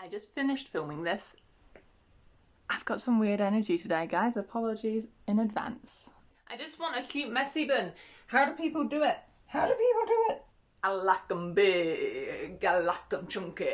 I just finished filming this. I've got some weird energy today, guys. Apologies in advance. I just want a cute messy bun. How do people do it? How do people do it? I like 'em big, I like 'em chunky.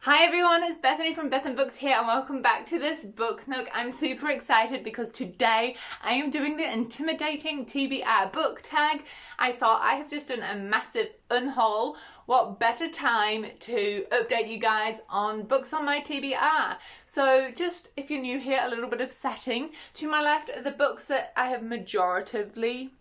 Hi everyone, it's Bethany from Beth and Books here and welcome back to this book nook. I'm super excited because today I am doing the intimidating TBR book tag. I thought I have just done a massive unhaul. What better time to update you guys on books on my TBR? So just, if you're new here, a little bit of setting. To my left are the books that I have majoritively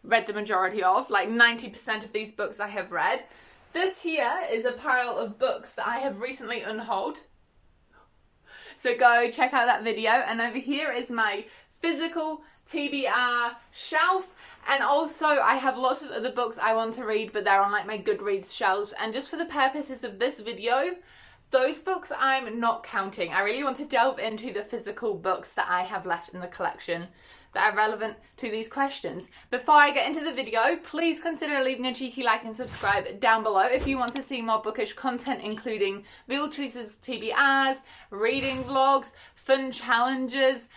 read the majority of, like 90% of these books I have read. This here is a pile of books that I have recently unhauled. So go check out that video. And over here is my physical TBR shelf. And also I have lots of other books I want to read, but they're on like my Goodreads shelves. And just for the purposes of this video, those books I'm not counting. I really want to delve into the physical books that I have left in the collection that are relevant to these questions. Before I get into the video, please consider leaving a cheeky like and subscribe down below if you want to see more bookish content, including real choices, TBRs, reading vlogs, fun challenges.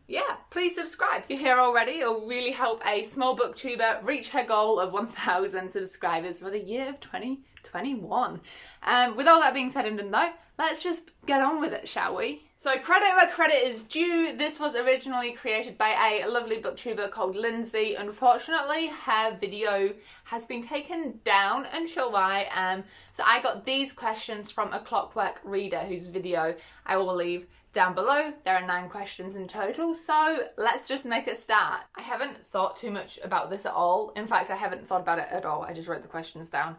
Yeah, please subscribe. You're here already. It'll really help a small booktuber reach her goal of 1,000 subscribers for the year of 2021. With all that being said and done though, let's just get on with it, shall we? So credit where credit is due. This was originally created by a lovely booktuber called Lindsay. Unfortunately, her video has been taken down, unsure why. So I got these questions from a Clockwork reader whose video I will leave down below. There are 9 questions in total, so let's just make a start. I haven't thought too much about this at all. In fact, I haven't thought about it at all. I just wrote the questions down.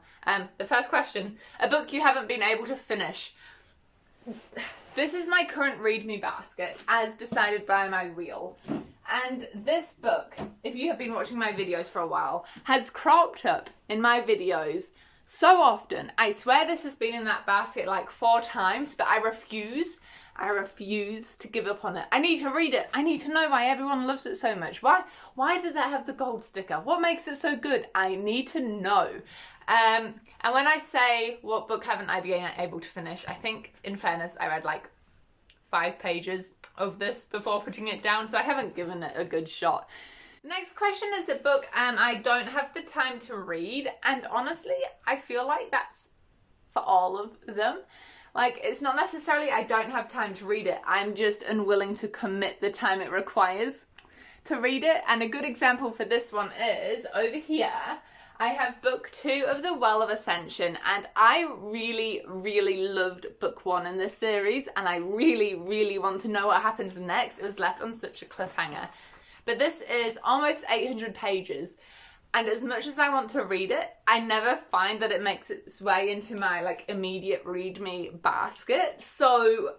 The first question, a book you haven't been able to finish. This is my current read me basket as decided by my wheel. And this book, if you have been watching my videos for a while, has cropped up in my videos so often. I swear this has been in that basket like 4 times, but I refuse to give up on it. I need to read it. I need to know why everyone loves it so much. Why does that have the gold sticker? What makes it so good? I need to know. And when I say what book haven't I been able to finish, I think in fairness I read like 5 pages of this before putting it down, so I haven't given it a good shot. The next question is a book I don't have the time to read, and honestly I feel like that's for all of them. Like, it's not necessarily I don't have time to read it, I'm just unwilling to commit the time it requires to read it. And a good example for this one is over here. I have book 2 of The Well of Ascension, and I really loved book 1 in this series, and I really want to know what happens next. It was left on such a cliffhanger. But this is almost 800 pages, and as much as I want to read it, I never find that it makes its way into my like immediate read me basket. So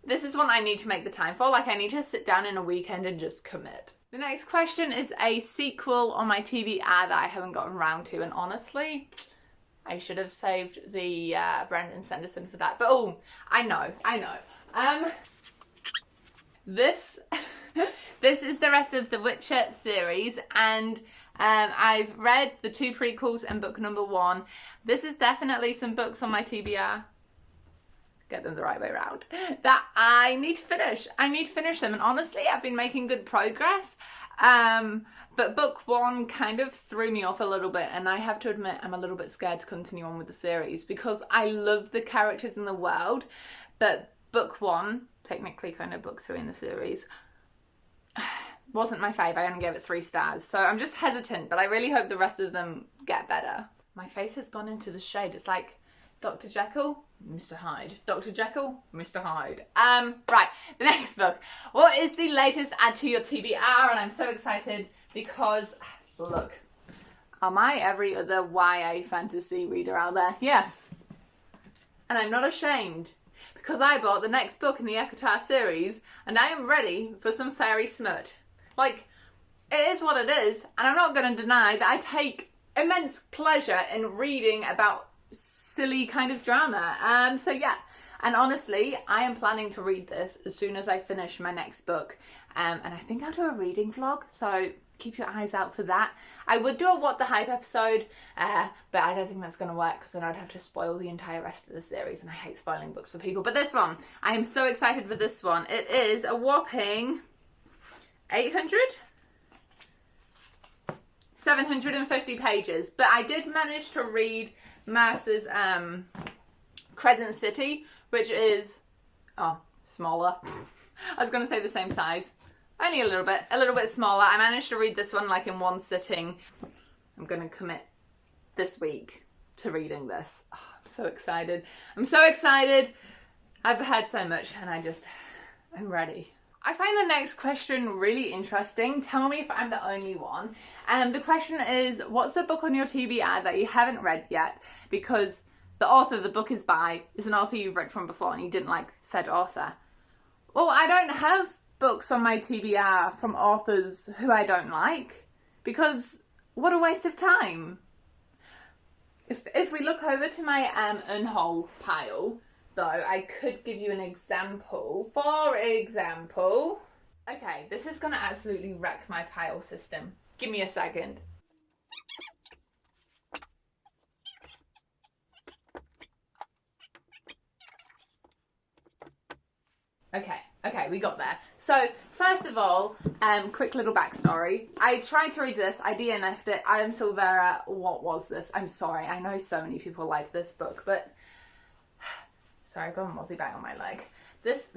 this is one I need to make the time for. Like, I need to sit down in a weekend and just commit. The next question is a sequel on my TBR that I haven't gotten around to, and honestly, I should have saved the Brandon Sanderson for that. But oh, I know. This is the rest of the Witcher series, and I've read the 2 prequels and book number 1. This is definitely some books on my TBR. Get them the right way around, that I need to finish. I need to finish them, and honestly I've been making good progress, but book 1 kind of threw me off a little bit, and I have to admit I'm a little bit scared to continue on with the series because I love the characters in the world, but book 1, technically kind of book 3 in the series, wasn't my fave. I only gave it 3 stars, so I'm just hesitant, but I really hope the rest of them get better. My face has gone into the shade. It's like Dr. Jekyll, Mr. Hyde. Dr. Jekyll, Mr. Hyde. Right, the next book. What is the latest add to your TBR? And I'm so excited because, look, am I every other YA fantasy reader out there? Yes. And I'm not ashamed because I bought the next book in the a.k.a. series and I am ready for some fairy smut. Like, it is what it is, and I'm not going to deny that I take immense pleasure in reading about silly kind of drama. So yeah, and honestly I am planning to read this as soon as I finish my next book, and I think I'll do a reading vlog, so keep your eyes out for that. I would do a What the Hype episode, but I don't think that's going to work because then I'd have to spoil the entire rest of the series, and I hate spoiling books for people. But this one, I am so excited for this one. It is a whopping 750 pages, but I did manage to read Mercer's Crescent City, which is smaller. I was going to say the same size, only a little bit smaller. I managed to read this one like in one sitting. I'm going to commit this week to reading this. Oh, I'm so excited. I've heard so much and I'm ready. I find the next question really interesting. Tell me if I'm the only one. The question is, what's the book on your TBR that you haven't read yet? Because the author the book is by is an author you've read from before and you didn't like said author. Well, I don't have books on my TBR from authors who I don't like, because what a waste of time. If we look over to my unwhole pile, though, I could give you an example. For example, okay, this is going to absolutely wreck my pile system. Give me a second. Okay, we got there. So, first of all, quick little backstory. I tried to read this, I DNF'd it. Adam Silvera, what was this? I'm sorry, I know so many people like this book, but... Sorry, I've got a mozzie bang on my leg. This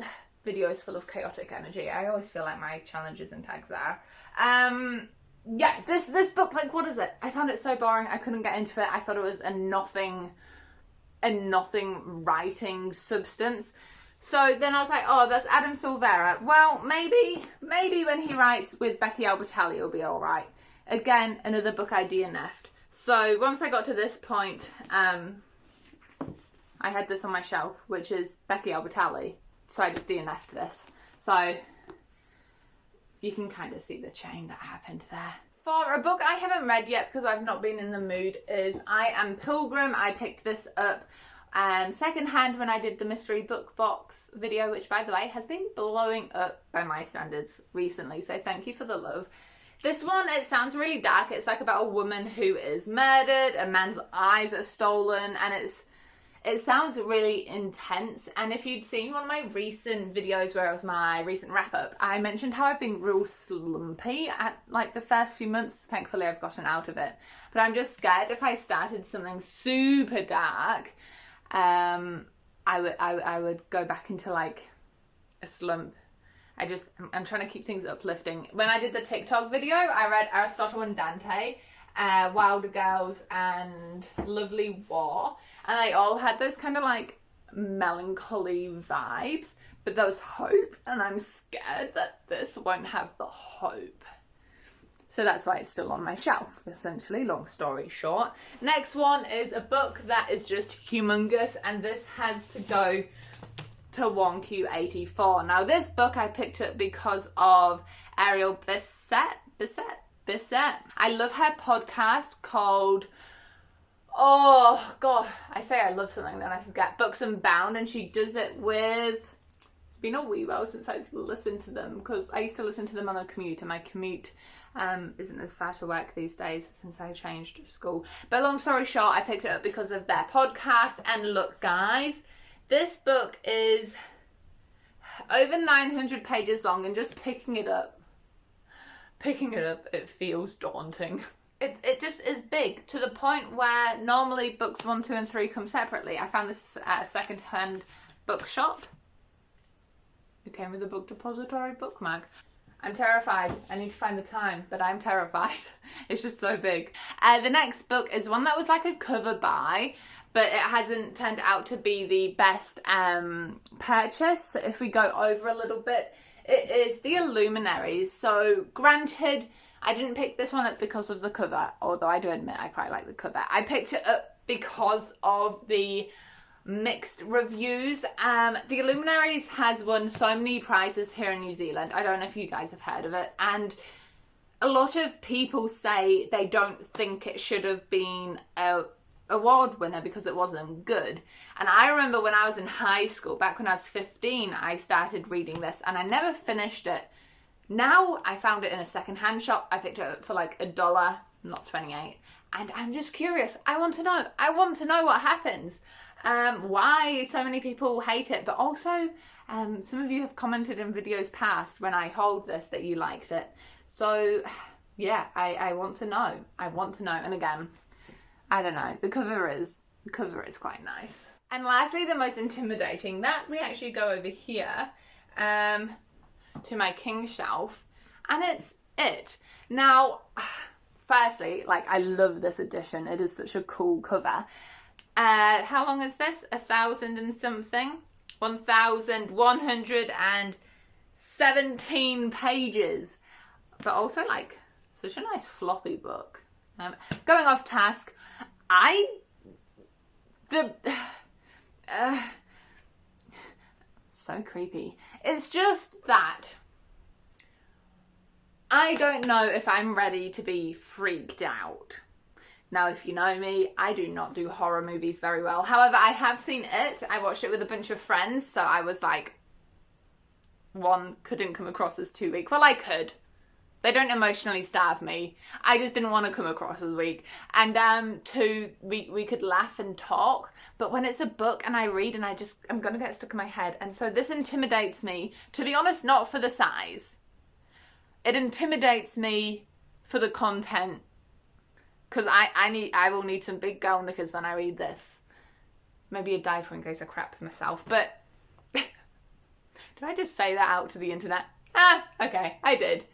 video is full of chaotic energy. I always feel like my challenges and tags are. Yeah, this book, like, what is it? I found it so boring, I couldn't get into it. I thought it was a nothing writing substance. So then I was like, oh, that's Adam Silvera. Well, maybe when he writes with Becky Albertalli, it'll be all right. Again, another book I DNF'd. So once I got to this point, I had this on my shelf, which is Becky Albertalli. So I just DNF'd this. So you can kind of see the chain that happened there. For a book I haven't read yet because I've not been in the mood is I Am Pilgrim. I picked this up secondhand when I did the mystery book box video, which by the way has been blowing up by my standards recently, so thank you for the love. This one, it sounds really dark. It's like about a woman who is murdered, a man's eyes are stolen, and it sounds really intense. And if you'd seen one of my recent videos where it was my recent wrap up, I mentioned how I've been real slumpy at like the first few months. Thankfully I've gotten out of it, but I'm just scared if I started something super dark, I would go back into like a slump. I'm trying to keep things uplifting. When I did the TikTok video, I read Aristotle and Dante, Wilder Girls and Lovely War, and they all had those kind of like melancholy vibes, but there was hope, and I'm scared that this won't have the hope. So that's why it's still on my shelf, essentially, long story short. Next one is a book that is just humongous, and this has to go to 1Q84. Now, this book I picked up because of Ariel Bissett. I love her podcast called, oh god, I say I love something then I forget, Books Unbound, and she does it with, it's been a wee while since I've listened to them, because I used to listen to them on a commute, and my commute isn't as far to work these days since I changed school. But long story short, I picked it up because of their podcast, and look guys, this book is over 900 pages long, and just picking it up, it feels daunting. It just is big, to the point where normally books 1, 2 and 3 come separately. I found this at a second-hand bookshop. It came with a book depository bookmark. I'm terrified. I need to find the time, but I'm terrified. It's just so big. The next book is one that was like a cover buy, but it hasn't turned out to be the best purchase. So if we go over a little bit, it is Theilluminaries. So granted, I didn't pick this one up because of the cover, although I do admit I quite like the cover. I picked it up because of the mixed reviews. Theilluminaries has won so many prizes here in New Zealand. I don't know if you guys have heard of it, and a lot of people say they don't think it should have been a award winner because it wasn't good. And I remember when I was in high school, back when I was 15, I started reading this, and I never finished it Now I found it in a secondhand shop. I picked it up for like $1, not 28. And I'm just curious. I want to know. I want to know what happens. Why so many people hate it. But also, some of you have commented in videos past when I hold this that you liked it. So, yeah, I want to know. I want to know. And again, I don't know. The cover is quite nice. And lastly, the most intimidating. That we actually go over here to my king shelf. And it's it. Now, firstly, like, I love this edition. It is such a cool cover. How long is this? 1,000 and something? 1,117 pages. But also, like, such a nice floppy book. Going off task, so creepy. It's just that I don't know if I'm ready to be freaked out. Now, if you know me, I do not do horror movies very well. However, I have seen it. I watched it with a bunch of friends, so I was like, one, couldn't come across as too weak. Well, I could. They don't emotionally starve me. I just didn't want to come across as weak. And two, we could laugh and talk. But when it's a book and I read and I'm going to get stuck in my head. And so this intimidates me. To be honest, not for the size. It intimidates me for the content. Because I will need some big girl knickers when I read this. Maybe a diaper in case I crap myself. But did I just say that out to the internet? Okay, I did.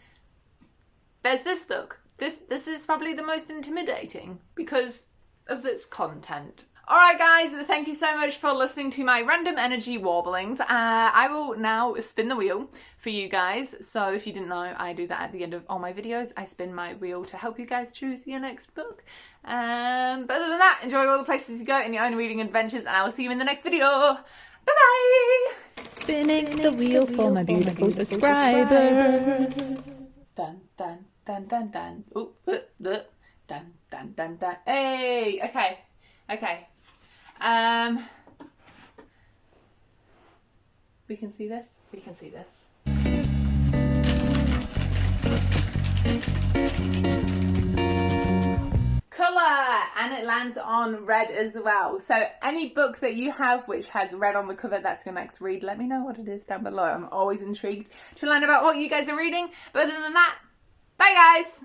There's this book. This is probably the most intimidating because of its content. Alright guys, thank you so much for listening to my random energy warblings. I will now spin the wheel for you guys. So if you didn't know, I do that at the end of all my videos. I spin my wheel to help you guys choose your next book. But other than that, enjoy all the places you go in your own reading adventures, and I will see you in the next video. Bye bye! Spinning the wheel for my beautiful subscribers. Dun dun dun dun dun. Ooh, dun dun dun dun. Hey, okay. We can see this. We can see this. Colour, and it lands on red as well. So any book that you have which has red on the cover, that's your next read. Let me know what it is down below. I'm always intrigued to learn about what you guys are reading. But other than that, bye guys.